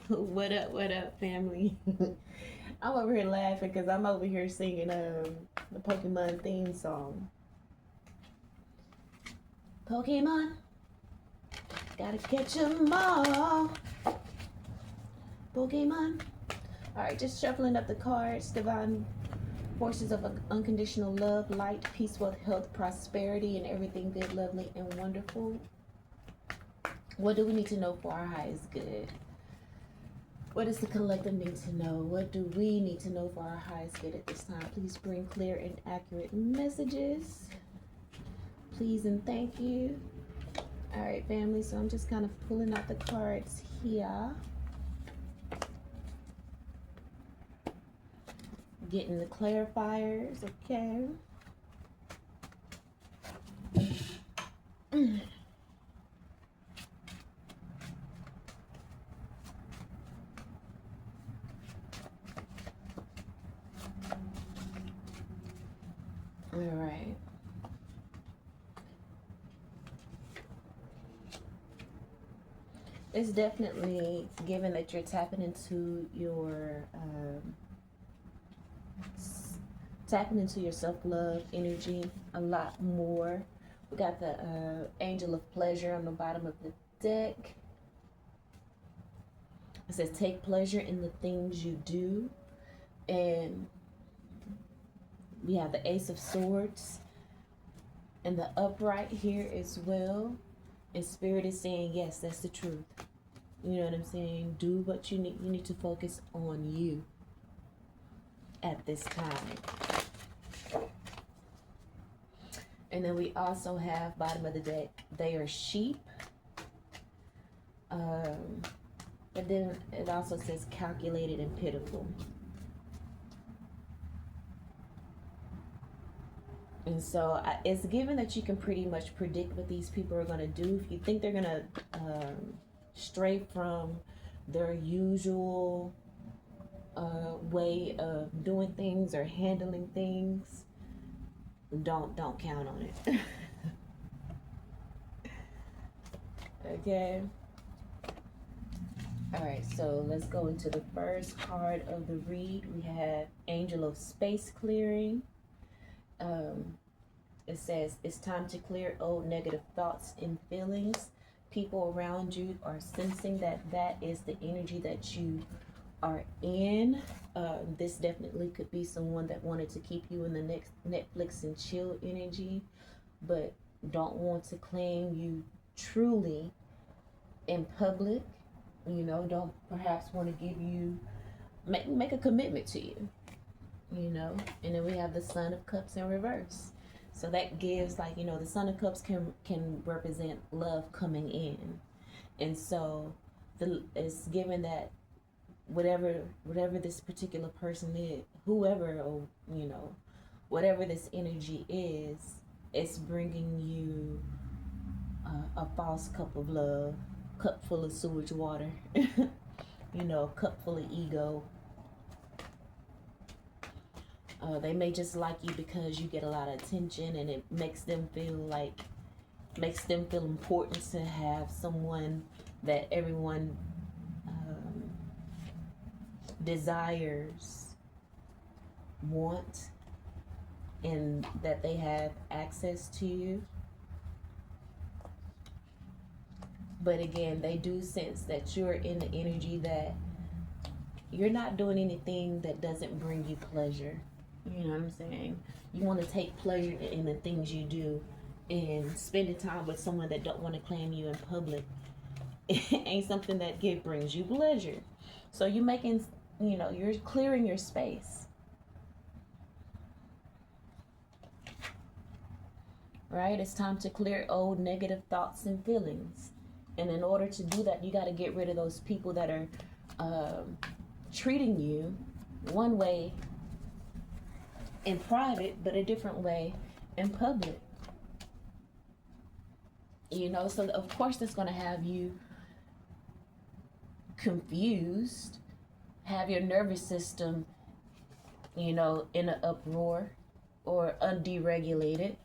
What up, family? I'm over here laughing because I'm over here singing the Pokemon theme song. Pokemon, gotta catch 'em all. Pokemon. Alright, just shuffling up the cards. Divine forces of unconditional love, light, peace, wealth, health, prosperity, and everything good, lovely, and wonderful. What do we need to know for our highest good? What does the collective need to know? What do we need to know for our highest good at this time? Please bring clear and accurate messages. Please and thank you. All right, family. So I'm just kind of pulling out the cards here. Getting the clarifiers, okay? All right. It's definitely given that you're tapping into your self-love energy a lot more. We got the angel of pleasure on the bottom of the deck. It says take pleasure in the things you do. And we have the ace of swords and the upright here as well. And spirit is saying, yes, that's the truth. You know what I'm saying? Do what you need. You need to focus on you at this time. And then we also have bottom of the deck, they are sheep. But then it also says calculated and pitiful. And so it's given that you can pretty much predict what these people are going to do. If you think they're going to stray from their usual way of doing things or handling things, don't count on it. Okay. All right, so let's go into the first card of the read. We have Angel of Space Clearing. It says it's time to clear old negative thoughts and feelings. People around you are sensing that is the energy that you are in. This definitely could be someone that wanted to keep you in the next Netflix and chill energy, but don't want to claim you truly in public. You know, don't perhaps want to give you make a commitment to you. You know, and then we have the Son of Cups in reverse. So that gives, like, you know, the Son of Cups can represent love coming in. And so it's given that whatever this particular person is, whoever, or, you know, whatever this energy is, it's bringing you a false cup of love, cup full of sewage water, you know, a cup full of ego. They may just like you because you get a lot of attention, and it makes them feel important to have someone that everyone desires, want, and that they have access to you. But again, they do sense that you're in the energy that you're not doing anything that doesn't bring you pleasure. You know what I'm saying? You want to take pleasure in the things you do, and spending time with someone that don't want to claim you in public ain't something that brings you pleasure. So you're making, you know, you're clearing your space. Right? It's time to clear old negative thoughts and feelings. And in order to do that, you got to get rid of those people that are treating you one way in private, but a different way in public. You know, so of course that's going to have you confused, have your nervous system, you know, in an uproar or underegulated.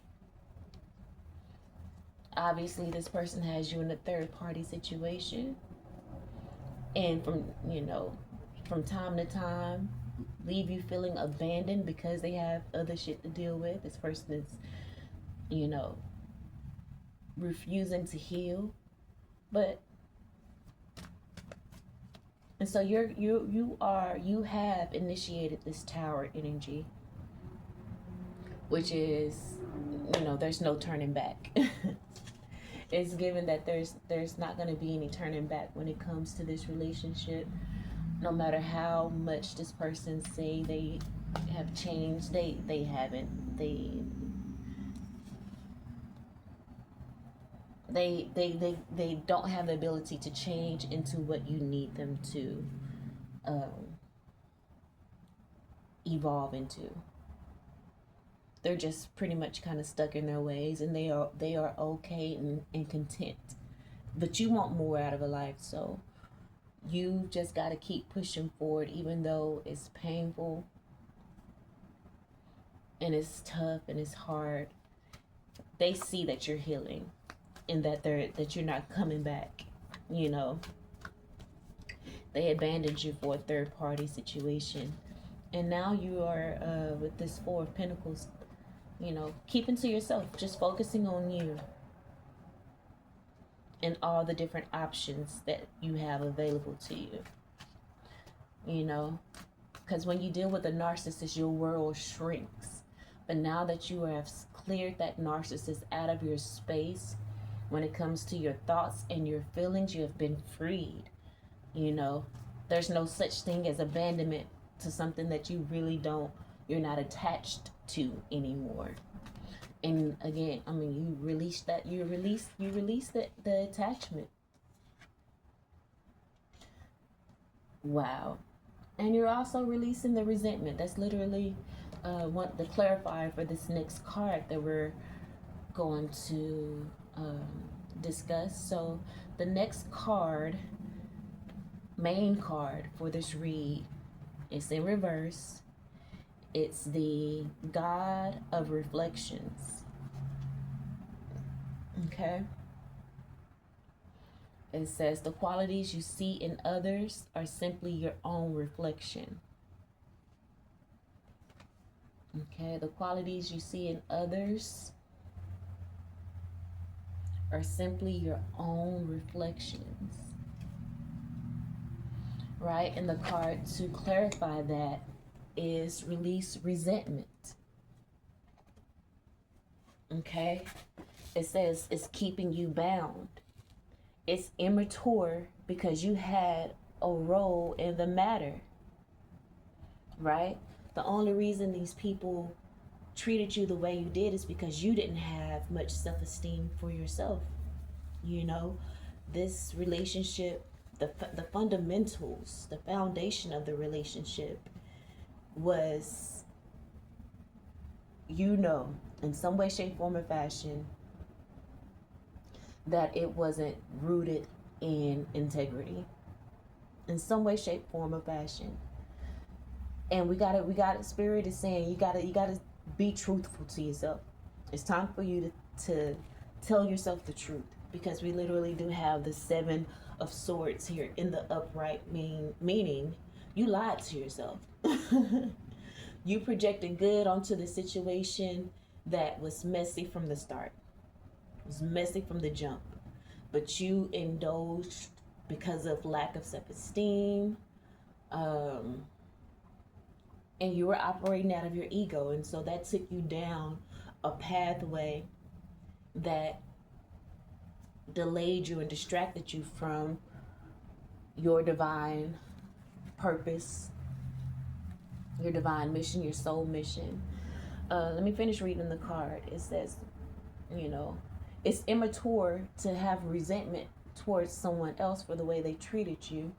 Obviously, this person has you in a third party situation. And from time to time, leave you feeling abandoned because they have other shit to deal with. This person is, you know, refusing to heal. But and so you have initiated this tower energy, which is, there's no turning back. It's given that there's not going to be any turning back when it comes to this relationship. No matter how much this person say they have changed, they haven't. They don't have the ability to change into what you need them to evolve into. They're just pretty much kind of stuck in their ways, and they are okay and content. But you want more out of a life, so you just got to keep pushing forward, even though it's painful and it's tough and it's hard. They see that you're healing, and that you're not coming back. They abandoned you for a third party situation, and now you are with this Four of Pentacles. Keeping to yourself, just focusing on you and all the different options that you have available to you. Because when you deal with a narcissist, your world shrinks. But now that you have cleared that narcissist out of your space, when it comes to your thoughts and your feelings, you have been freed. There's no such thing as abandonment to something that you're not attached to anymore. And again, you release the attachment. Wow. And you're also releasing the resentment. That's literally the clarifier for this next card that we're going to discuss. So the next card, main card for this read, is in reverse. It's the God of Reflections. Okay. It says the qualities you see in others are simply your own reflection. Okay, the qualities you see in others are simply your own reflections. Right? And the card to clarify that is release resentment. Okay? It says it's keeping you bound. It's immature because you had a role in the matter. Right? The only reason these people treated you the way you did is because you didn't have much self-esteem for yourself. This relationship, the fundamentals, the foundation of the relationship was, in some way, shape, form, or fashion, that it wasn't rooted in integrity. In some way, shape, form, or fashion. And we got it. Spirit is saying you gotta be truthful to yourself. It's time for you to tell yourself the truth, because we literally do have the Seven of Swords here in the upright, meaning you lied to yourself. You projected good onto the situation that was messy from the start. It was messy from the jump. But you indulged because of lack of self-esteem. And you were operating out of your ego. And so that took you down a pathway that delayed you and distracted you from your divine purpose, your divine mission, your soul mission. Let me finish reading the card. It says, it's immature to have resentment towards someone else for the way they treated you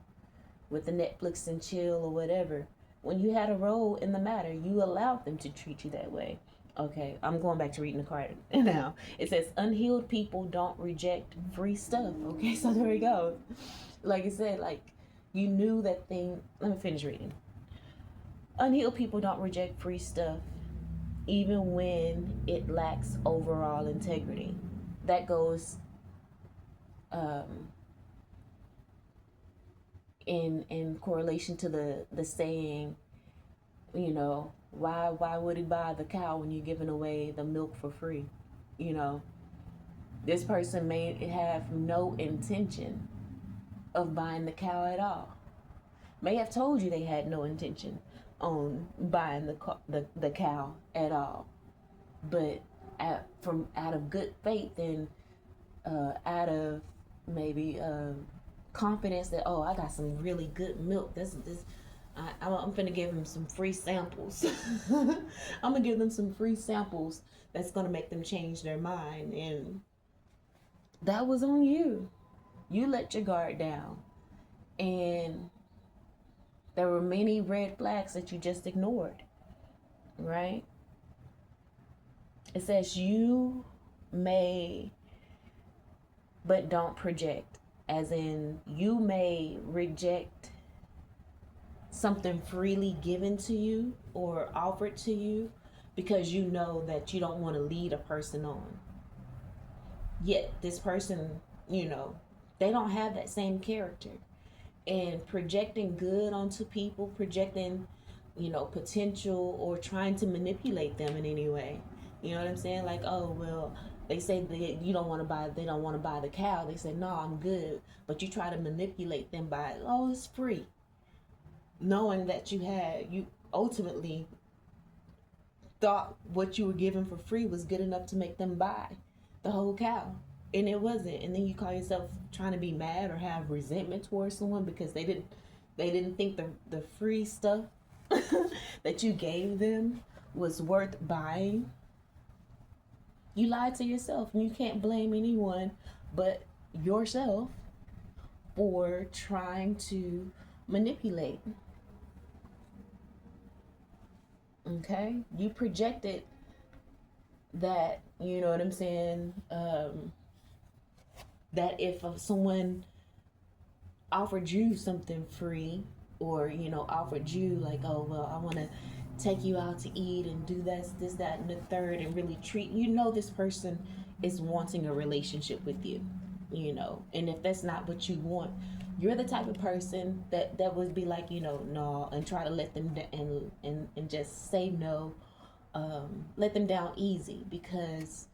with the Netflix and chill or whatever. When you had a role in the matter, you allowed them to treat you that way. Okay, I'm going back to reading the card now. It says, unhealed people don't reject free stuff. Okay, so there we go. Like I said, you knew that thing. Let me finish reading. Unhealed people don't reject free stuff, even when it lacks overall integrity. That goes in correlation to the saying, you know, why would he buy the cow when you're giving away the milk for free? You know, this person may have no intention of buying the cow at all. May have told you they had no intention on buying the cow at all, but from out of good faith and out of maybe confidence that, oh, I got some really good milk. I'm gonna give them some free samples. I'm gonna give them some free samples that's gonna make them change their mind, and that was on you. You let your guard down, and there were many red flags that you just ignored, right? It says you may, but don't project, as in you may reject something freely given to you or offered to you because you know that you don't want to lead a person on. Yet this person, you know, they don't have that same character. And projecting good onto people, projecting, you know, potential, or trying to manipulate them in any way. You know what I'm saying? Like, oh, well, they say they don't want to buy the cow. They say, no, I'm good. But you try to manipulate them by, oh, it's free. Knowing that you ultimately thought what you were given for free was good enough to make them buy the whole cow. And it wasn't. And then you call yourself trying to be mad or have resentment towards someone because they didn't think the free stuff that you gave them was worth buying. You lied to yourself, and you can't blame anyone but yourself for trying to manipulate. Okay? You projected that, you know what I'm saying, that if someone offered you something free, or, you know, offered you like, oh, well, I want to take you out to eat and do this, that, and the third, and really treat, you know, this person is wanting a relationship with you, you know, and if that's not what you want, you're the type of person that would be like, you know, no, and try to let them and just say no, let them down easy, because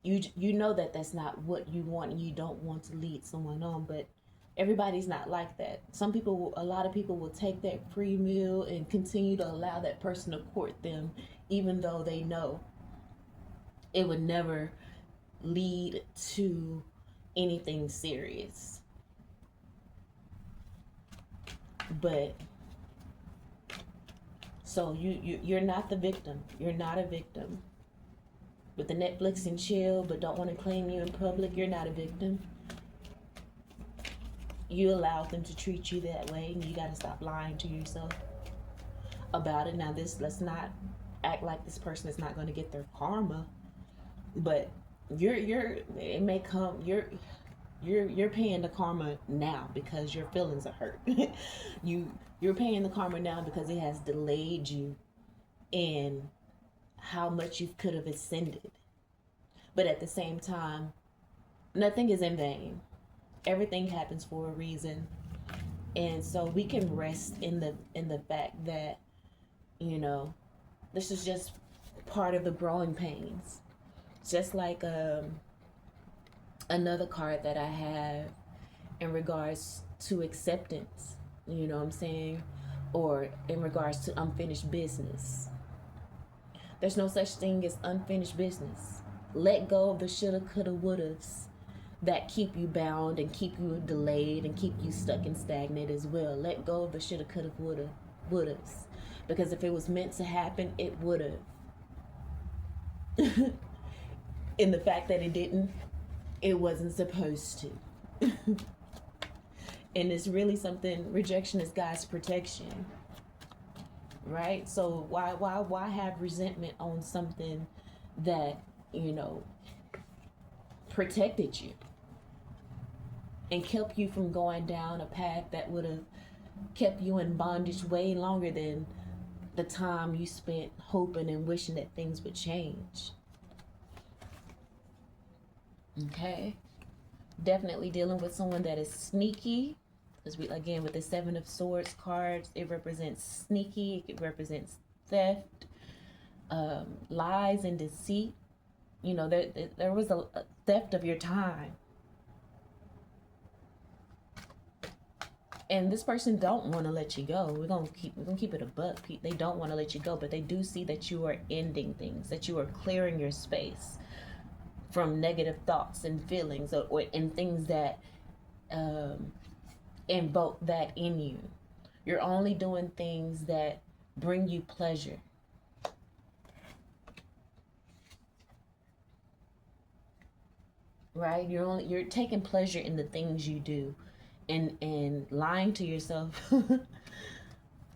you know that that's not what you want, and you don't want to lead someone on. But everybody's not like that. A lot of people will take that free meal and continue to allow that person to court them, even though they know it would never lead to anything serious. But so you're not the victim. You're not a victim. With the Netflix and chill, but don't want to claim you in public, you're not a victim. You allowed them to treat you that way, and you got to stop lying to yourself about it. Now, let's not act like this person is not going to get their karma, but it may come. You're paying the karma now because your feelings are hurt. You're paying the karma now because it has delayed you in how much you could have ascended. But at the same time, nothing is in vain. Everything happens for a reason. And so we can rest in the fact that, you know, this is just part of the growing pains. Just like another card that I have in regards to acceptance, you know what I'm saying? Or in regards to unfinished business. There's no such thing as unfinished business. Let go of the shoulda, coulda, wouldas that keep you bound and keep you delayed and keep you stuck and stagnant as well. Let go of the shoulda, coulda, wouldas. Because if it was meant to happen, it would have. In the fact that it didn't, it wasn't supposed to. And it's really something, rejection is God's protection. Right? So why have resentment on something that, you know, protected you and kept you from going down a path that would have kept you in bondage way longer than the time you spent hoping and wishing that things would change. Okay? Definitely dealing with someone that is sneaky, Because we, again, with the Seven of Swords cards, it represents sneaky, it represents theft, lies and deceit. You know, there was a theft of your time. And this person don't want to let you go. We're gonna keep it a buck. They don't want to let you go, but they do see that you are ending things, that you are clearing your space from negative thoughts and feelings, or and things that invoke that in you. You're only doing things that bring you pleasure. Right? You're taking pleasure in the things you do. And lying to yourself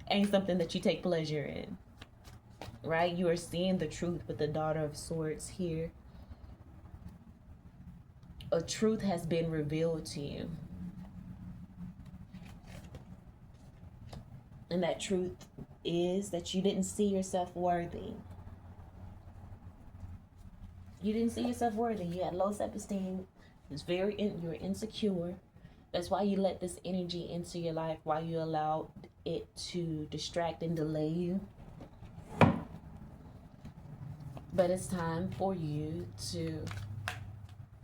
ain't something that you take pleasure in. Right? You are seeing the truth with the Daughter of Swords here. A truth has been revealed to you. And that truth is that you didn't see yourself worthy. You didn't see yourself worthy. You had low self-esteem. You were insecure. That's why you let this energy into your life, why you allowed it to distract and delay you. But it's time for you to,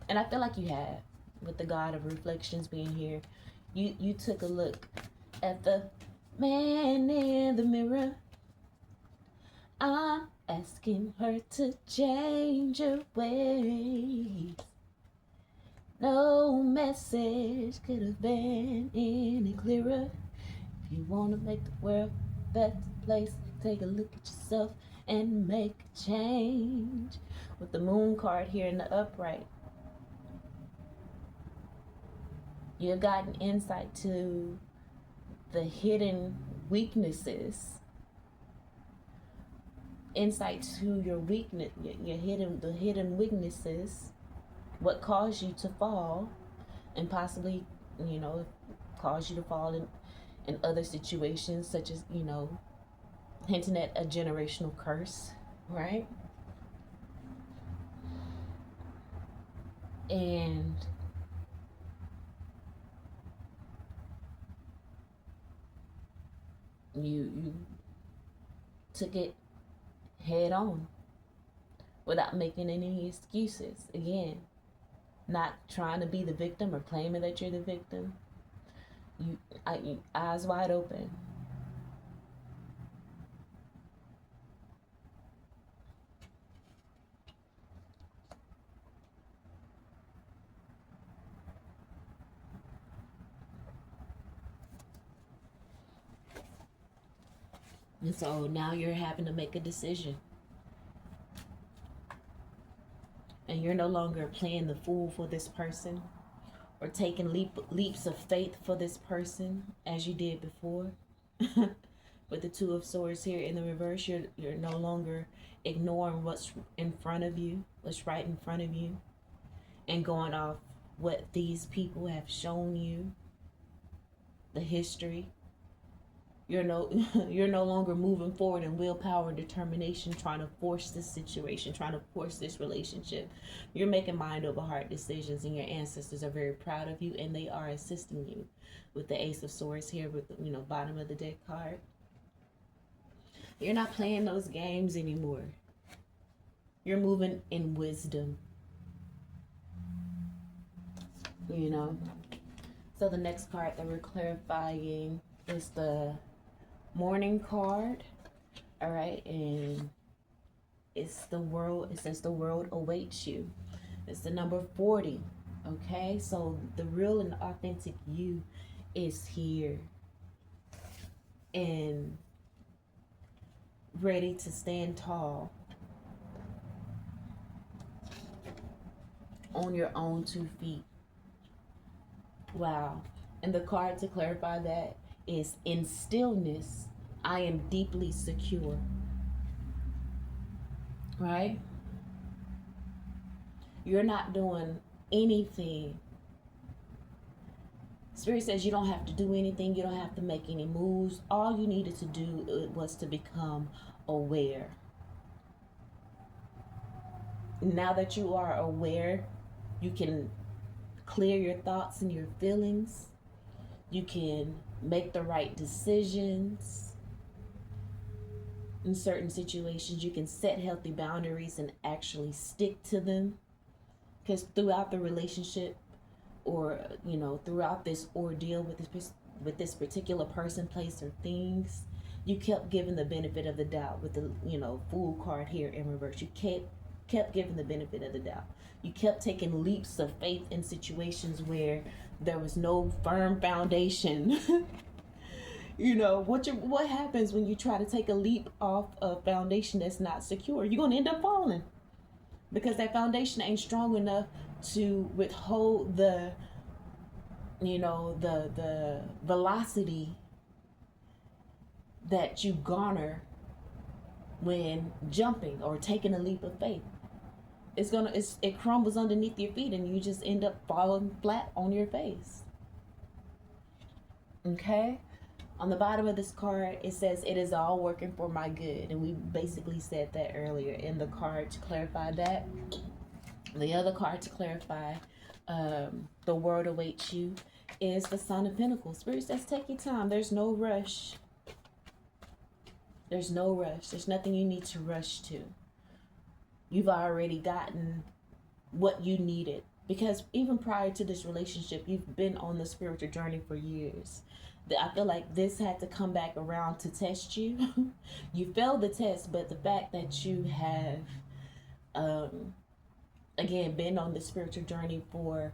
and I feel like you have, with the God of Reflections being here, you took a look at the man in the mirror. I'm asking her to change her ways. No message could have been any clearer. If you want to make the world a better place, take a look at yourself and make a change. With the Moon card here in the upright, you've gotten insight to the hidden weaknesses. Insight to your weakness, the hidden weaknesses, what caused you to fall, and possibly, caused you to fall in other situations, such as, hinting at a generational curse, right? And you took it head on without making any excuses. Again, not trying to be the victim or claiming that you're the victim. You eyes wide open. And so now you're having to make a decision. And you're no longer playing the fool for this person or taking leaps of faith for this person as you did before. With the Two of Swords here in the reverse, you're no longer ignoring what's in front of you, what's right in front of you, and going off what these people have shown you, the history. You're no longer moving forward in willpower and determination, trying to force this situation, trying to force this relationship. You're making mind over heart decisions, and your ancestors are very proud of you, and they are assisting you with the Ace of Swords here with the bottom of the deck card. You're not playing those games anymore. You're moving in wisdom. So the next card that we're clarifying is the Morning card. All right, and it's the world. It says the world awaits you. It's the number 40. Okay, so the real and authentic you is here and ready to stand tall on your own 2 feet. Wow. And the card to clarify that is, in stillness, I am deeply secure. Right? You're not doing anything. Spirit says you don't have to do anything. You don't have to make any moves. All you needed to do was to become aware. Now that you are aware, you can clear your thoughts and your feelings. You can make the right decisions in certain situations. You can set healthy boundaries and actually stick to them. Because throughout the relationship, or throughout this ordeal with this particular person, place, or things, you kept giving the benefit of the doubt with the fool card here in reverse. You kept giving the benefit of the doubt. You kept taking leaps of faith in situations where there was no firm foundation. What happens when you try to take a leap off a foundation that's not secure? You're gonna end up falling, because that foundation ain't strong enough to withhold the the velocity that you garner when jumping or taking a leap of faith. It crumbles underneath your feet, and you just end up falling flat on your face. Okay? On the bottom of this card, it says, "It is all working for my good." And we basically said that earlier in the card to clarify that. The other card to clarify the word awaits you is the Son of Pentacles. Spirit says, take your time. There's no rush. There's no rush. There's nothing you need to rush to. You've already gotten what you needed. Because even prior to this relationship, you've been on the spiritual journey for years. I feel like this had to come back around to test you. You failed the test, but the fact that you have, again, been on the spiritual journey for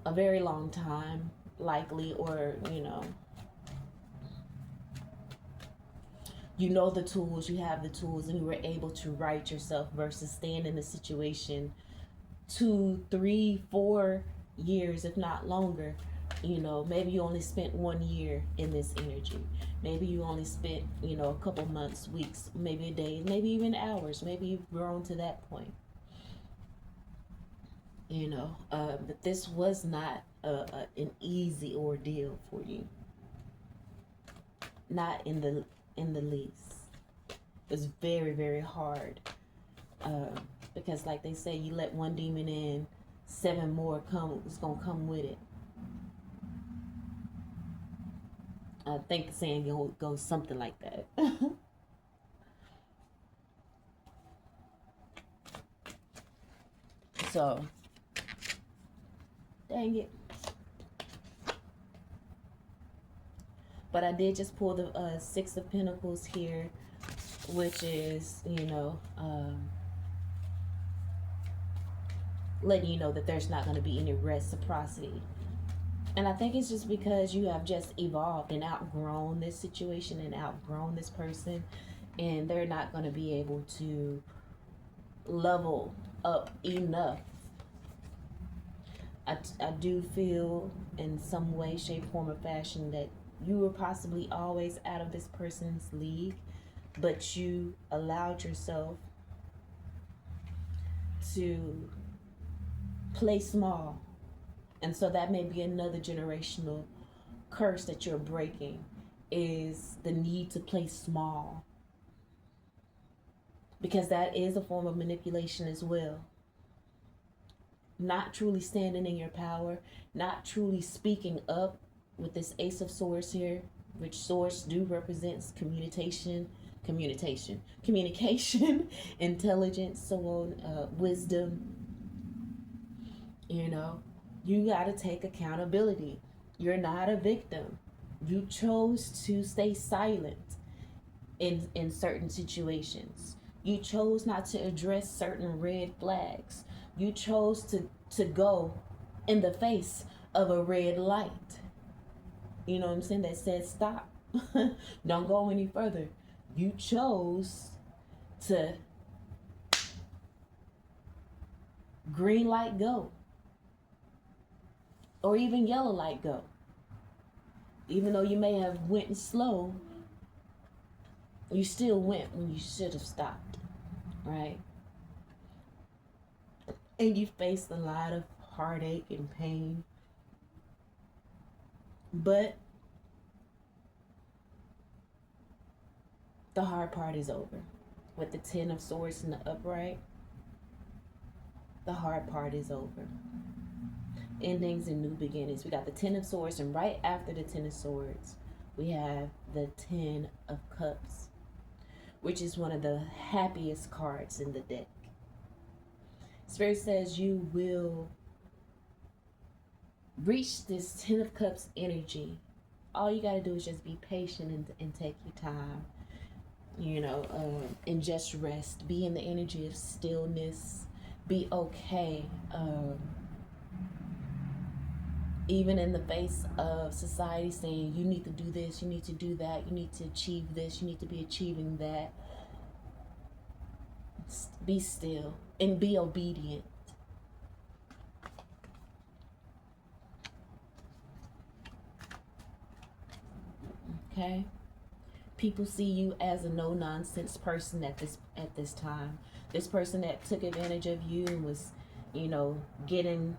a very long time, likely, or, you know the tools, you have the tools, and you were able to right yourself versus staying in the situation 2, 3, 4 years, if not longer. Maybe you only spent 1 year in this energy. Maybe you only spent, a couple months, weeks, maybe a day, maybe even hours. Maybe you've grown to that point. But this was not an easy ordeal for you. Not in the least. It was very, very hard. Because like they say, you let one demon in, 7 more it's gonna come with it. I think the saying goes something like that. So, dang it. But I did just pull the 6 of Pentacles here, which is, letting you know that there's not going to be any reciprocity. And I think it's just because you have just evolved and outgrown this situation and outgrown this person, and they're not going to be able to level up enough. I do feel in some way, shape, form, or fashion that you were possibly always out of this person's league, but you allowed yourself to play small. And so that may be another generational curse that you're breaking, is the need to play small. Because that is a form of manipulation as well. Not truly standing in your power, not truly speaking up with this Ace of Swords here, which swords do represents communication, intelligence, so on, wisdom. You got to take accountability. You're not a victim. You chose to stay silent in certain situations. You chose not to address certain red flags. You chose to go in the face of a red light. You know what I'm saying? That says stop. Don't go any further. You chose to green light go. Or even yellow light go. Even though you may have went slow, you still went when you should have stopped, right? And you faced a lot of heartache and pain. But the hard part is over. With the 10 of Swords in the upright, the hard part is over. endings and new beginnings. We got the Ten of Swords, and right after the Ten of Swords, we have the Ten of Cups, which is one of the happiest cards in the deck. Spirit says you will reach this Ten of Cups energy. All you got to do is just be patient and take your time, and just rest. Be in the energy of stillness. Be okay. Even in the face of society saying you need to do this, you need to do that, you need to achieve this, you need to be achieving that. Be still and be obedient. Okay? People see you as a no-nonsense person at this time. This person that took advantage of you and was, getting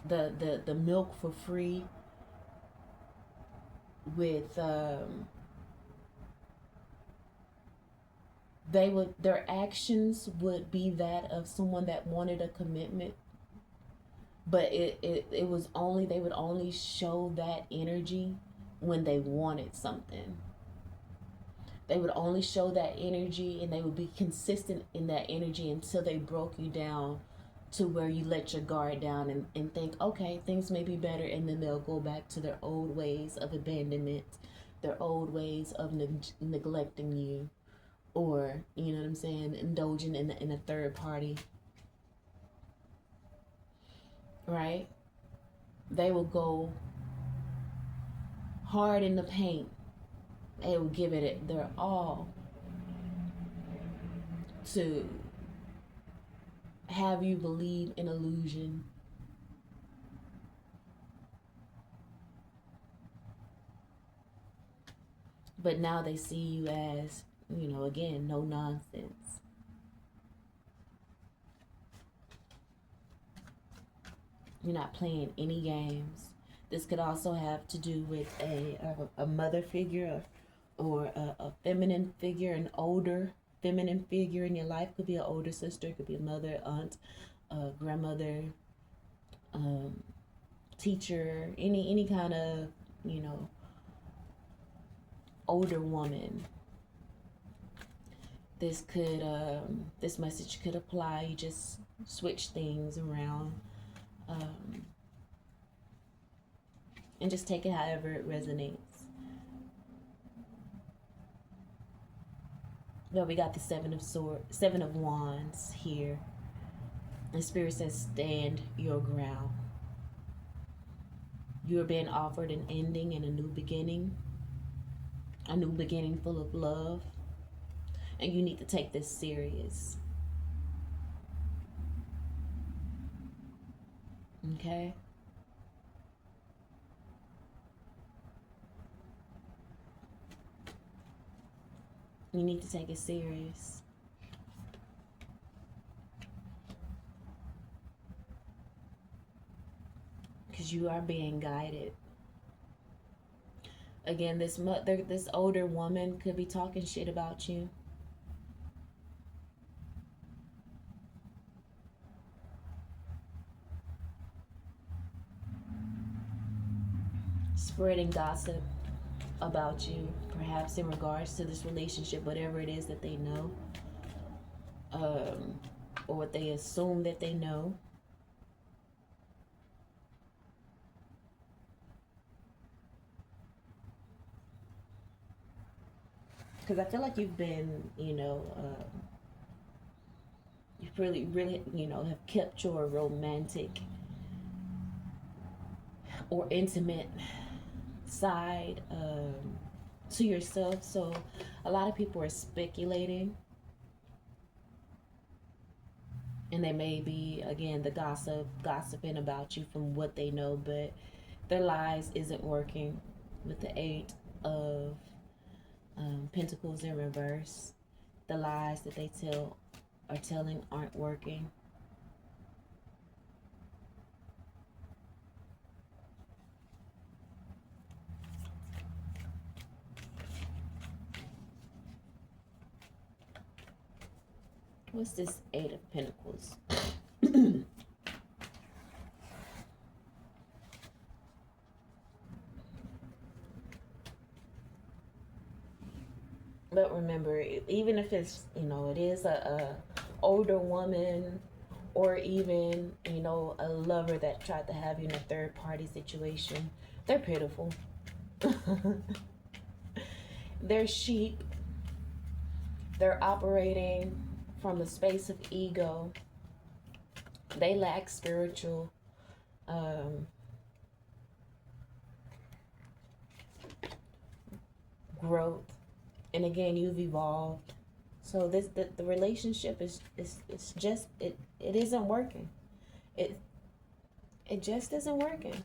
the milk for free with their actions would be that of someone that wanted a commitment, but it was only, they would only show that energy when they wanted something. They would only show that energy, and they would be consistent in that energy until they broke you down to where you let your guard down and think, okay, things may be better, and then they'll go back to their old ways of abandonment, their old ways of neglecting you, or, indulging in a third party, right? They will go hard in the paint. They will give it their all to have you believe in illusion. But now they see you as, again, no nonsense. You're not playing any games. This could also have to do with a mother figure or a feminine figure, an older feminine figure in your life. Could be an older sister, could be a mother, aunt, grandmother, teacher, any kind of, older woman. This could this message could apply. You just switch things around, and just take it however it resonates. But we got the Seven of Wands here. And Spirit says, stand your ground. You are being offered an ending and a new beginning full of love. And you need to take this serious. Okay? You need to take it serious. Because you are being guided. Again, this older woman could be talking shit about you. Spreading gossip about you, perhaps in regards to this relationship, whatever it is that they know, or what they assume that they know. Because I feel like you've been, you've really, have kept your romantic or intimate side to yourself. So a lot of people are speculating, and they may be, again, the gossiping about you from what they know, but their lies isn't working with the Eight of Pentacles in reverse. The lies that they are telling aren't working. What's this Eight of Pentacles? But remember, even if it's, it is a older woman, or even, a lover that tried to have you in a third party situation, they're pitiful. They're sheep. They're operating from a space of ego. They lack spiritual growth. And again, you've evolved. So the relationship is it's just it isn't working. It just isn't working.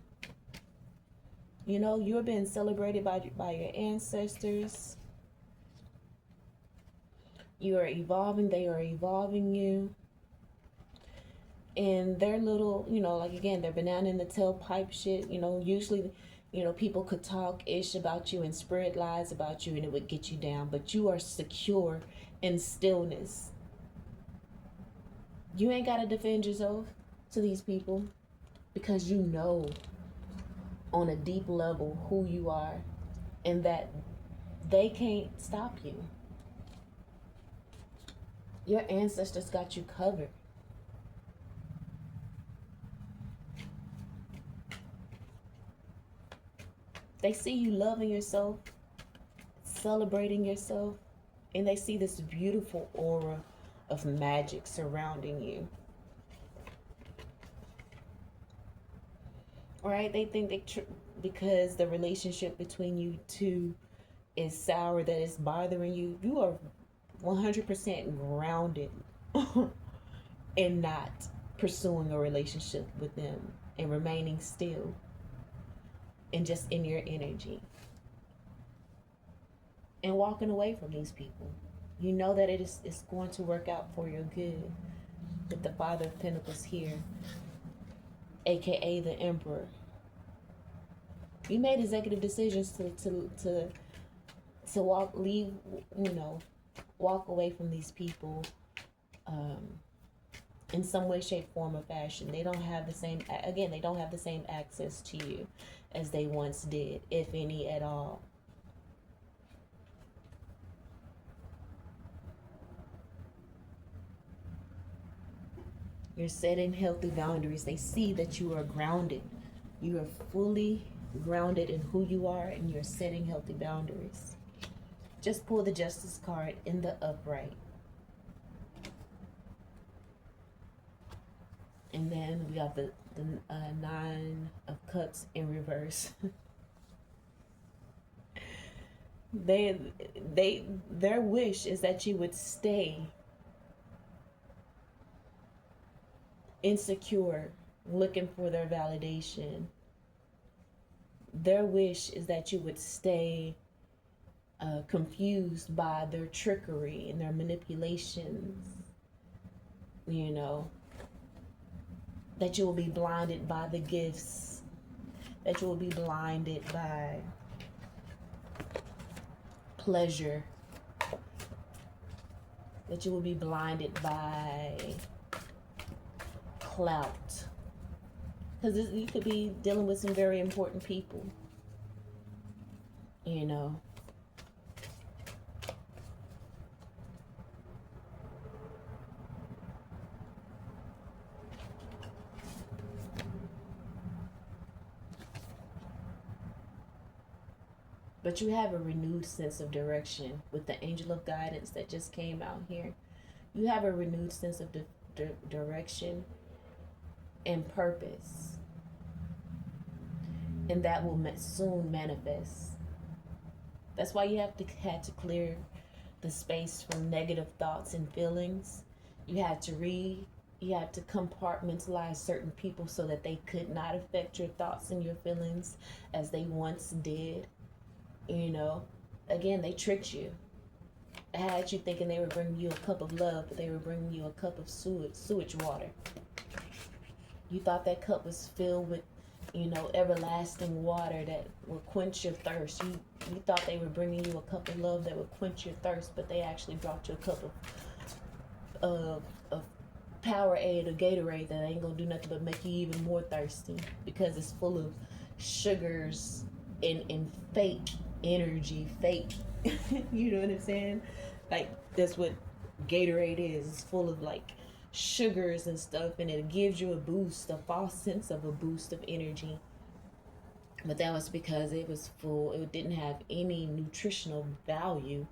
You're being celebrated by your ancestors. You are evolving, they are evolving you. And their little, like again, their banana in the tailpipe shit, usually, people could talk ish about you and spread lies about you and it would get you down. But you are secure in stillness. You ain't got to defend yourself to these people, because you know on a deep level who you are and that they can't stop you. Your ancestors got you covered. They see you loving yourself, celebrating yourself, and they see this beautiful aura of magic surrounding you. Right? They think because the relationship between you two is sour, that it's bothering you. You are 100% grounded in not pursuing a relationship with them and remaining still and just in your energy and walking away from these people. You know that it's going to work out for your good with the Father of Pentacles here, aka the Emperor. You made executive decisions to walk away from these people in some way, shape, form, or fashion. They don't have the same access to you as they once did, if any at all. You're setting healthy boundaries. They see that you are grounded. You are fully grounded in who you are, and you're setting healthy boundaries. Just pull the Justice card in the upright. And then we got the Nine of Cups in reverse. Their wish is that you would stay insecure, looking for their validation. Their wish is that you would stay confused by their trickery and their manipulations. That you will be blinded by the gifts. That you will be blinded by pleasure. That you will be blinded by clout. Because you could be dealing with some very important people. But you have a renewed sense of direction with the angel of guidance that just came out here. You have a renewed sense of direction and purpose. And that will soon manifest. That's why you had to clear the space from negative thoughts and feelings. You had to compartmentalize certain people so that they could not affect your thoughts and your feelings as they once did. Again, they tricked you. They had you thinking they were bringing you a cup of love, but they were bringing you a cup of sewage water. You thought that cup was filled with, everlasting water that will quench your thirst. You thought they were bringing you a cup of love that would quench your thirst, but they actually brought you a cup of Powerade or Gatorade that ain't gonna do nothing but make you even more thirsty, because it's full of sugars and fake energy, fake. You know what I'm saying? Like that's what Gatorade is. It's full of like sugars and stuff, and it gives you a boost, a false sense of a boost of energy. But that was because it was full. It didn't have any nutritional value.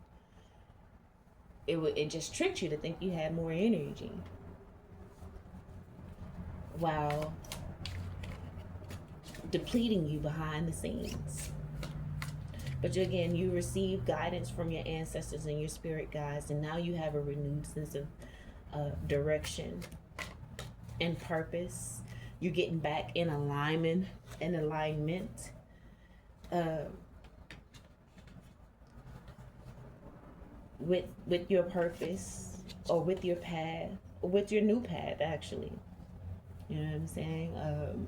It just tricked you to think you had more energy. While depleting you behind the scenes. But again, you receive guidance from your ancestors and your spirit guides, and now you have a renewed sense of direction and purpose. You're getting back in alignment with your purpose, or with your path, or with your new path, actually. You know what I'm saying?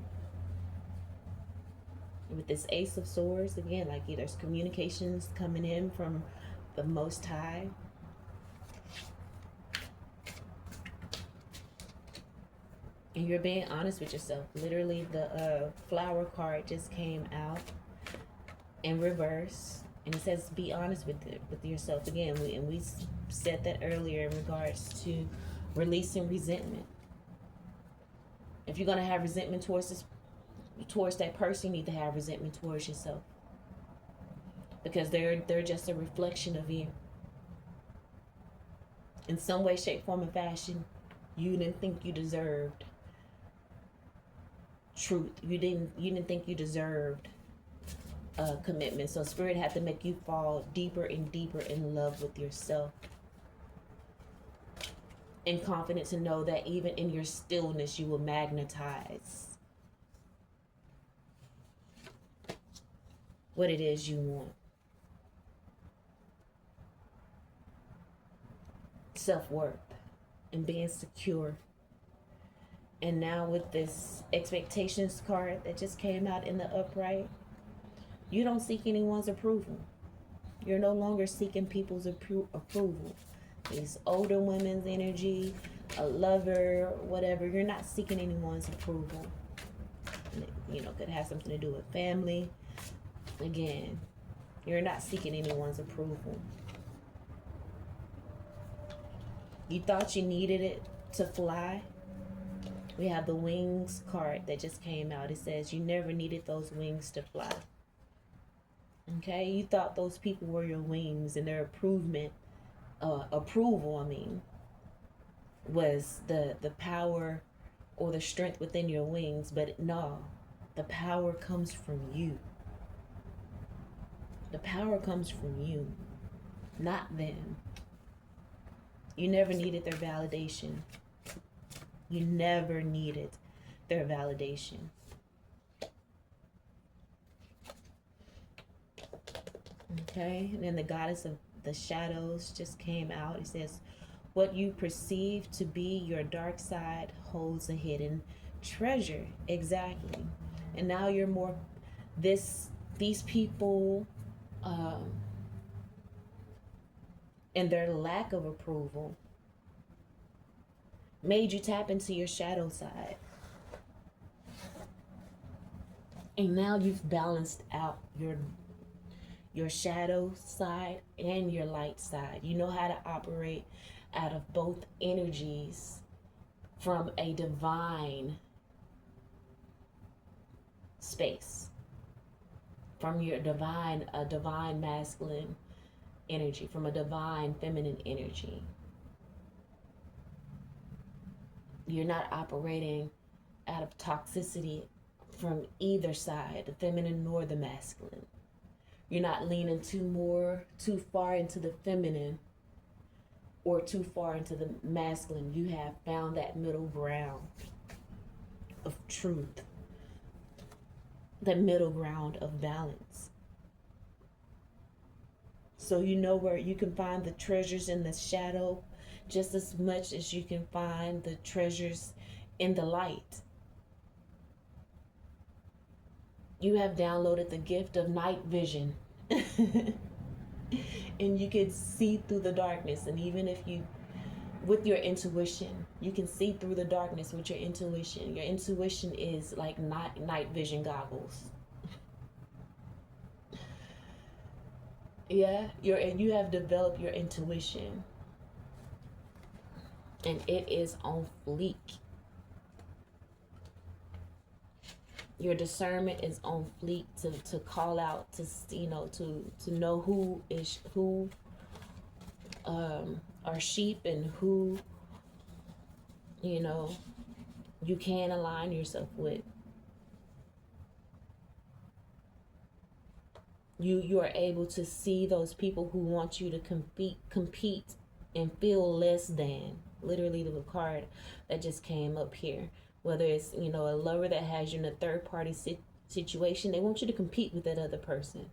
With this Ace of Swords, again, like there's communications coming in from the Most High. And you're being honest with yourself. Literally, the flower card just came out in reverse, and it says be honest with yourself. Again, we said that earlier in regards to releasing resentment. If you're gonna have resentment towards that person, you need to have resentment towards yourself, because they're just a reflection of you. In some way, shape, form, and fashion, you didn't think you deserved truth. You didn't think you deserved commitment. So Spirit had to make you fall deeper and deeper in love with yourself, and confident to know that even in your stillness, you will magnetize what it is you want. Self-worth and being secure. And now with this expectations card that just came out in the upright, you don't seek anyone's approval. You're no longer seeking people's approval. These older women's energy, a lover, whatever, you're not seeking anyone's approval. You know, could have something to do with family. Again, you're not seeking anyone's approval. You thought you needed it to fly. We have the wings card that just came out. It says you never needed those wings to fly. Okay, you thought those people were your wings, and their approval, was the power or the strength within your wings. But no, the power comes from you. The power comes from you, not them. You never needed their validation. You never needed their validation. Okay, and then the goddess of the shadows just came out. It says, what you perceive to be your dark side holds a hidden treasure. Exactly. And now you're more, these people, and their lack of approval made you tap into your shadow side. And now you've balanced out your shadow side and your light side. You know how to operate out of both energies from a divine space, from your divine masculine energy, from a divine feminine energy. You're not operating out of toxicity from either side, the feminine nor the masculine. You're not leaning too far into the feminine or too far into the masculine. You have found that middle ground of truth, the middle ground of balance. So you know where you can find the treasures in the shadow just as much as you can find the treasures in the light. You have downloaded the gift of night vision. And you can see through the darkness. And even if you, with your intuition, you can see through the darkness with your intuition. Your intuition is like night vision goggles. Yeah, you have developed your intuition, and it is on fleek. Your discernment is on fleek to call out, to to know who are sheep, and who you know you can align yourself with. You are able to see those people who want you to compete and feel less than. Literally, the card that just came up here, whether it's a lover that has you in a third party situation, they want you to compete with that other person,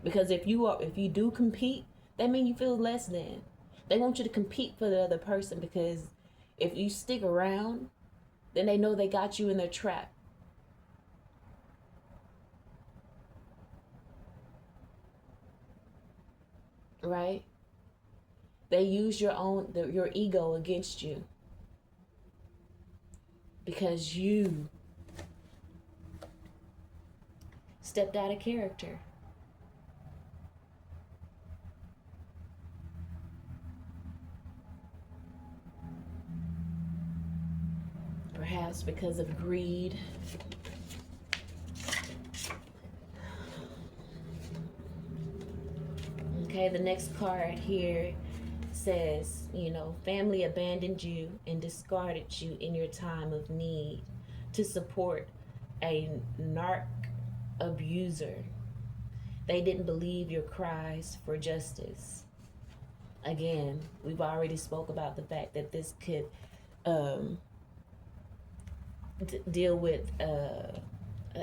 because if you do compete, that means you feel less than. They want you to compete for the other person, because if you stick around, then they know they got you in their trap. Right? They use your ego against you, because you stepped out of character. Perhaps because of greed. Okay, the next card here says, family abandoned you and discarded you in your time of need to support a narc abuser. They didn't believe your cries for justice. Again, we've already spoke about the fact that this could deal with an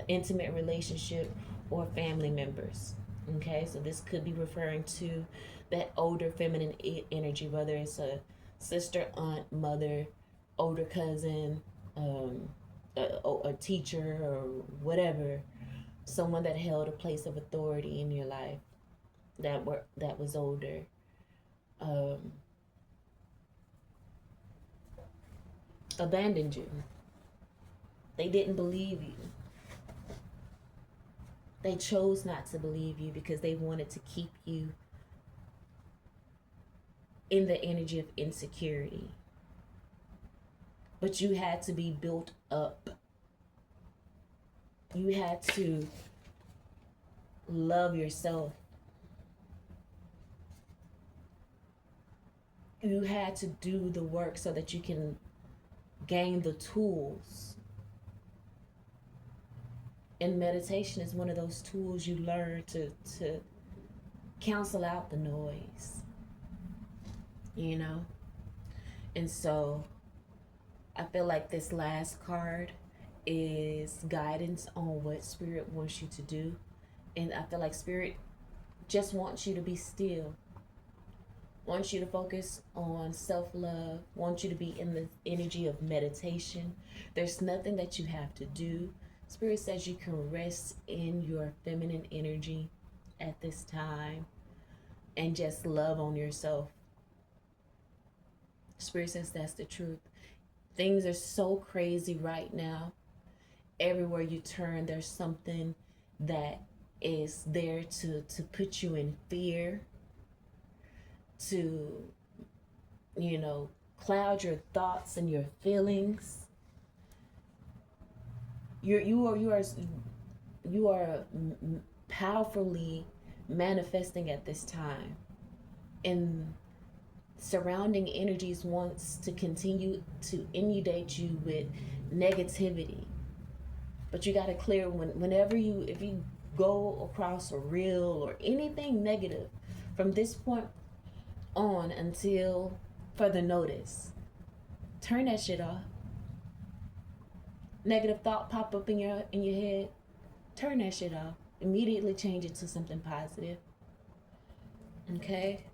intimate relationship or family members. Okay, so this could be referring to that older feminine energy, whether it's a sister, aunt, mother, older cousin, a teacher, or whatever, someone that held a place of authority in your life that was older. Abandoned you. They didn't believe you. They chose not to believe you because they wanted to keep you in the energy of insecurity. But you had to be built up. You had to love yourself. You had to do the work so that you can gain the tools. And meditation is one of those tools you learn to cancel out the noise. And so I feel like this last card is guidance on what Spirit wants you to do. And I feel like Spirit just wants you to be still, wants you to focus on self-love, wants you to be in the energy of meditation. There's nothing that you have to do. Spirit says you can rest in your feminine energy at this time and just love on yourself. Spirit says that's the truth. Things are so crazy right now. Everywhere you turn, there's something that is there to put you in fear, to cloud your thoughts and your feelings. You are powerfully manifesting at this time, and surrounding energies wants to continue to inundate you with negativity. But you got to clear whenever if you go across a reel or anything negative from this point on until further notice, turn that shit off. Negative thought pop up in your head, turn that shit off. Immediately change it to something positive. Okay?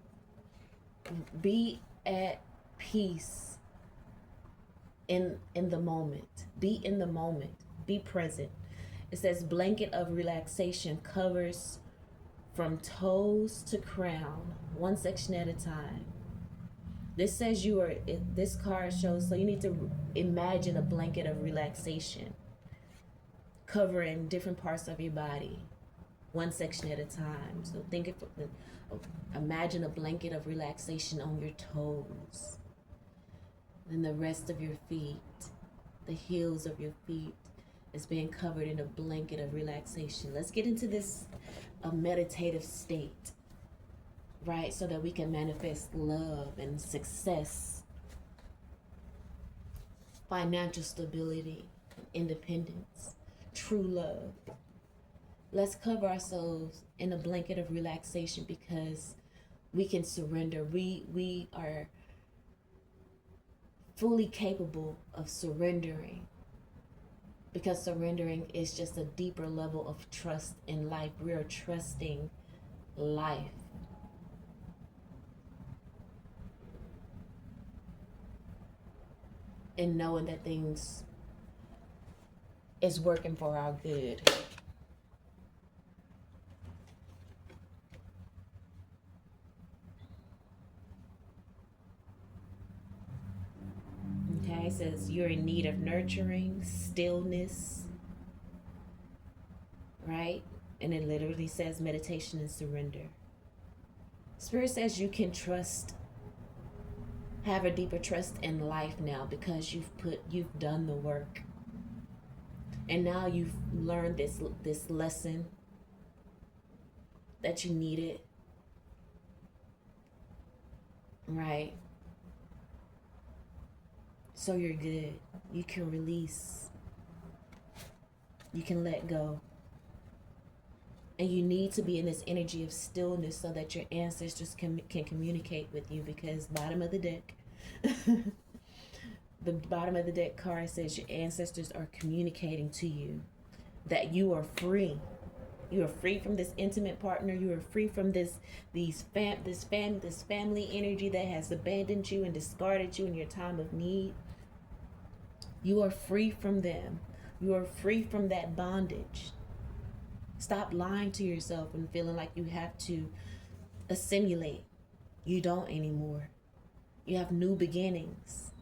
Be at peace in the moment. Be in the moment. Be present. It says blanket of relaxation covers from toes to crown, one section at a time. This says this card shows, so you need to imagine a blanket of relaxation covering different parts of your body. one section at a time. So imagine a blanket of relaxation on your toes, then the rest of your feet, the heels of your feet is being covered in a blanket of relaxation. Let's get into this a meditative state, right? So that we can manifest love and success, financial stability, independence, true love. Let's cover ourselves in a blanket of relaxation because we can surrender. We are fully capable of surrendering, because surrendering is just a deeper level of trust in life. We are trusting life. And knowing that things is working for our good. Okay, it says you're in need of nurturing, stillness, right? And it literally says meditation and surrender. Spirit says you can trust, have a deeper trust in life now because you've done the work. And now you've learned this lesson that you needed, right? So you're good. You can release. You can let go. And you need to be in this energy of stillness so that your ancestors can communicate with you, because bottom of the deck, the bottom of the deck card says your ancestors are communicating to you that you are free. You are free from this intimate partner. You are free from this family energy that has abandoned you and discarded you in your time of need. You are free from them. You are free from that bondage. Stop lying to yourself and feeling like you have to assimilate. You don't anymore. You have new beginnings.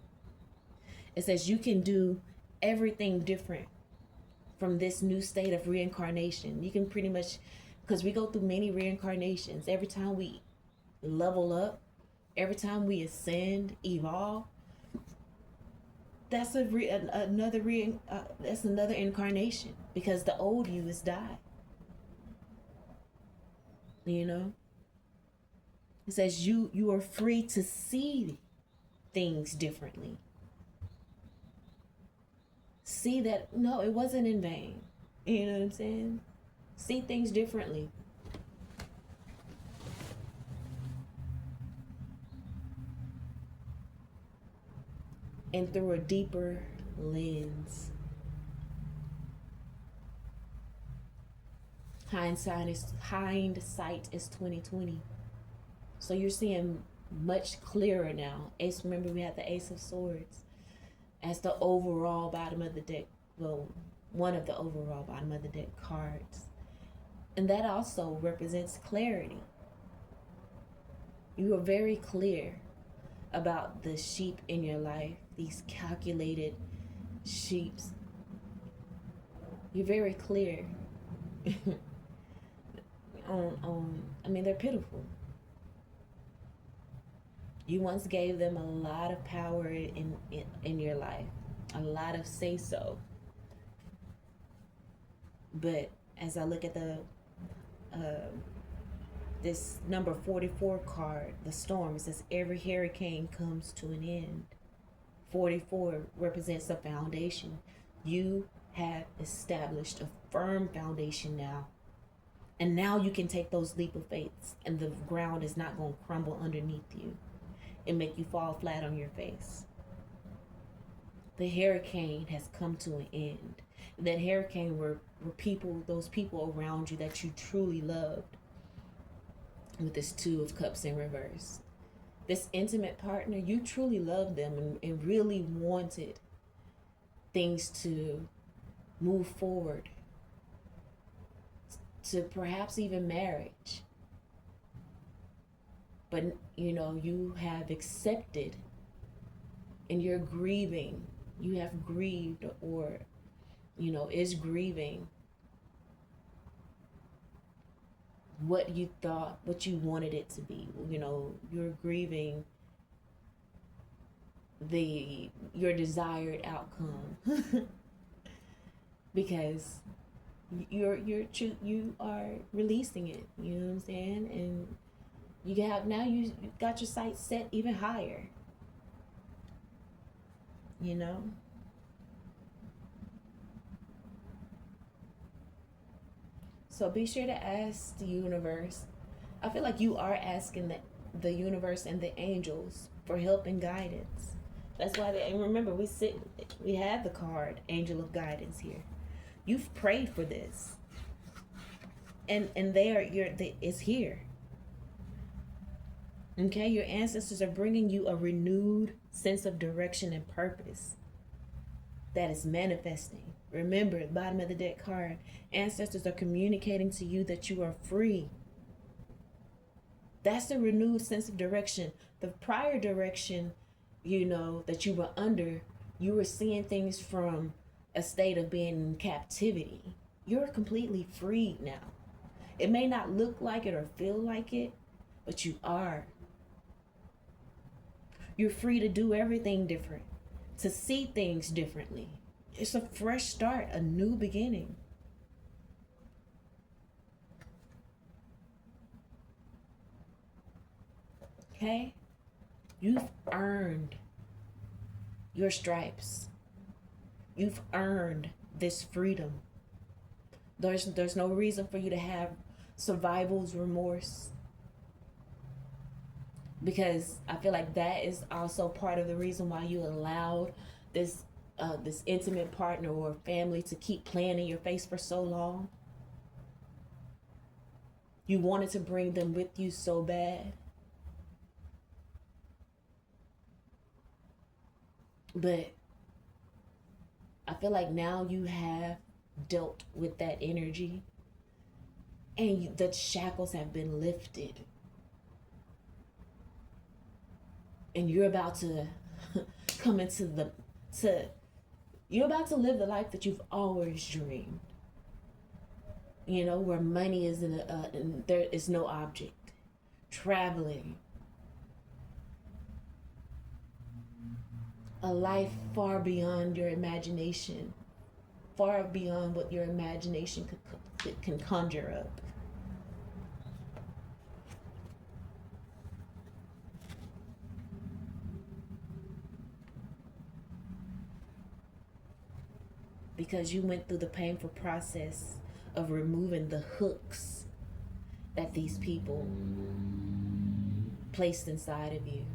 It says you can do everything different from this new state of reincarnation. You can pretty much, because we go through many reincarnations. Every time we level up, every time we ascend, evolve, that's another incarnation, because the old you is died. You know, it says you are free to see things differently. See that, no, it wasn't in vain. You know what I'm saying? See things differently. And through a deeper lens. Hindsight is 2020. So you're seeing much clearer now. Remember we had the Ace of Swords as the overall bottom of the deck. Well, one of the overall bottom of the deck cards. And that also represents clarity. You are very clear about the sheep in your life, these calculated sheeps. You're very clear. They're pitiful. You once gave them a lot of power in your life, a lot of say so. But as I look at the this number 44 card, the storm, it says every hurricane comes to an end. 44 represents a foundation. You have established a firm foundation now. And now you can take those leap of faiths, and the ground is not going to crumble underneath you and make you fall flat on your face. The hurricane has come to an end. That hurricane were people, those people around you that you truly loved. With this Two of Cups in reverse. This intimate partner, you truly loved them and really wanted things to move forward, to perhaps even marriage. But you have accepted and you're grieving. You have grieved, or is grieving what you thought, what you wanted it to be. You know, you're grieving the your desired outcome because you are releasing it. You know what I'm saying? And you got your sights set even higher. You know. So be sure to ask the universe. I feel like you are asking the universe and the angels for help and guidance. That's why and remember we have the card Angel of Guidance here. You've prayed for this. And it's here. Okay, your ancestors are bringing you a renewed sense of direction and purpose that is manifesting. Remember, at the bottom of the deck card, ancestors are communicating to you that you are free. That's the renewed sense of direction. The prior direction, that you were under, you were seeing things from a state of being in captivity. You're completely freed now. It may not look like it or feel like it, but you are. You're free to do everything different, to see things differently. It's a fresh start, a new beginning. Okay? You've earned your stripes. You've earned this freedom. There's no reason for you to have survival's remorse, because I feel like that is also part of the reason why you allowed this intimate partner or family to keep playing in your face for so long. You wanted to bring them with you so bad. But I feel like now you have dealt with that energy and the shackles have been lifted. And you're about to come into you're about to live the life that you've always dreamed. Where money is there is no object. Traveling. A life far beyond your imagination. Far beyond what your imagination can conjure up. Because you went through the painful process of removing the hooks that these people placed inside of you.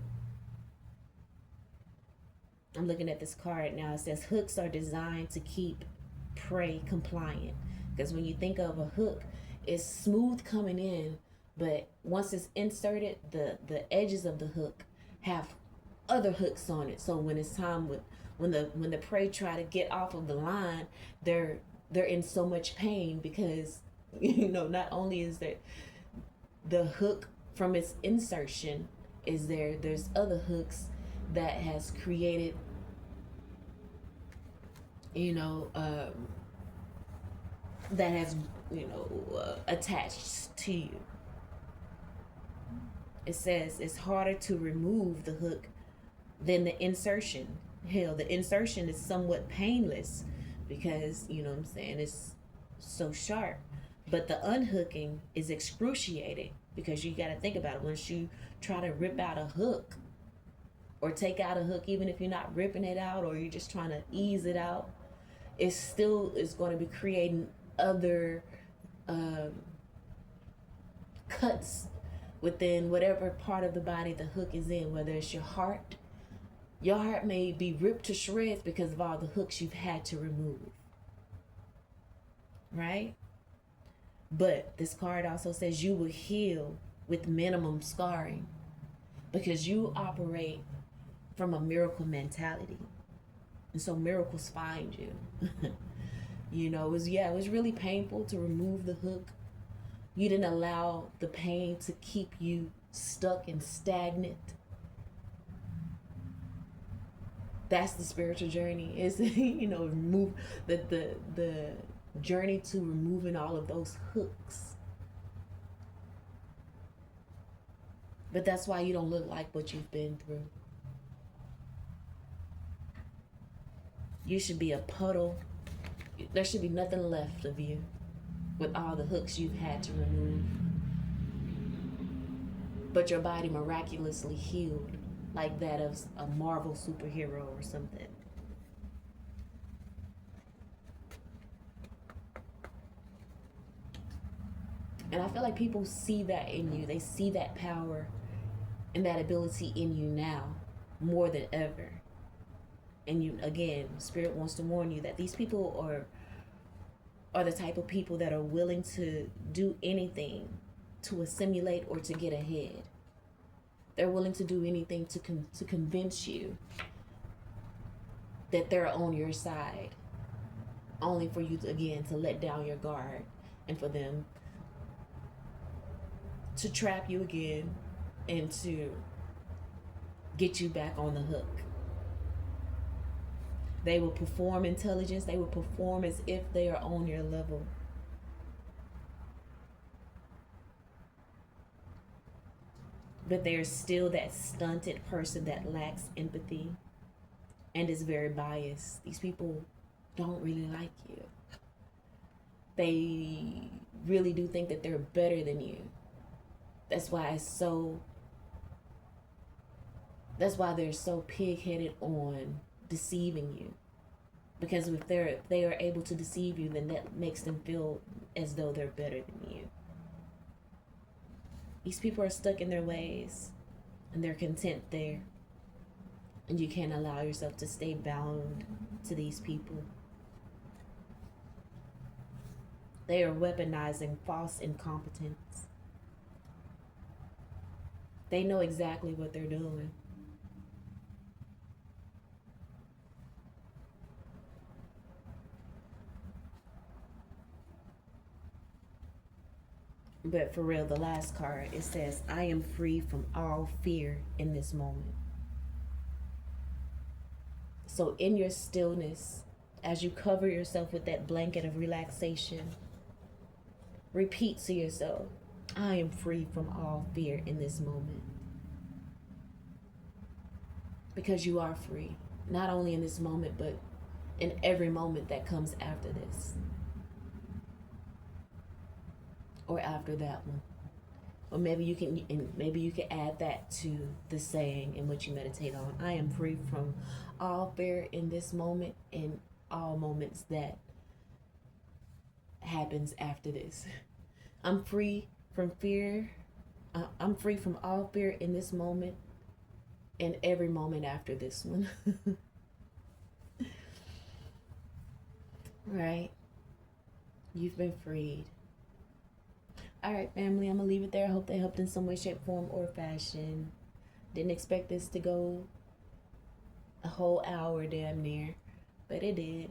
I'm looking at this card now. It says hooks are designed to keep prey compliant. Because when you think of a hook, it's smooth coming in, but once it's inserted, the edges of the hook have other hooks on it. So when it's time when the prey try to get off of the line, they're in so much pain because not only is there the hook from its insertion is there's other hooks that has created that has attached to you. It says it's harder to remove the hook than the insertion. Hell, the insertion is somewhat painless because it's so sharp, but the unhooking is excruciating because you got to think about it. Once you try to rip out a hook or take out a hook, even if you're not ripping it out or you're just trying to ease it out, it still is going to be creating other cuts within whatever part of the body the hook is in, whether it's your heart. Your heart may be ripped to shreds because of all the hooks you've had to remove. Right? But this card also says you will heal with minimum scarring because you operate from a miracle mentality. And so miracles find you. It was really painful to remove the hook. You didn't allow the pain to keep you stuck and stagnant. That's the spiritual journey. Is remove the journey to removing all of those hooks. But that's why you don't look like what you've been through. You should be a puddle. There should be nothing left of you with all the hooks you've had to remove. But your body miraculously healed, like that of a Marvel superhero or something. And I feel like people see that in you. They see that power and that ability in you now more than ever. And you, again, Spirit wants to warn you that these people are the type of people that are willing to do anything to assimilate or to get ahead. They're willing to do anything to convince you that they're on your side, only for you to, again, to let down your guard and for them to trap you again and to get you back on the hook. They will perform intelligence. They will perform as if they are on your level. But they're still that stunted person that lacks empathy and is very biased. These people don't really like you. They really do think that they're better than you. That's why they're so pig-headed on deceiving you. Because if they are able to deceive you, then that makes them feel as though they're better than you. These people are stuck in their ways and they're content there. And you can't allow yourself to stay bound to these people. They are weaponizing false incompetence. They know exactly what they're doing. But for real, the last card, it says, I am free from all fear in this moment. So in your stillness, as you cover yourself with that blanket of relaxation, repeat to yourself, I am free from all fear in this moment. Because you are free, not only in this moment, but in every moment that comes after this. Or after that one. Or maybe you can add that to the saying in which you meditate on. I am free from all fear in this moment and all moments that happens after this. I'm free from fear. I'm free from all fear in this moment and every moment after this one. Right? You've been freed. All right, family, I'm going to leave it there. I hope they helped in some way, shape, form, or fashion. Didn't expect this to go a whole hour damn near, but it did.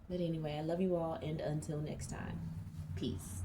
But anyway, I love you all, and until next time, peace.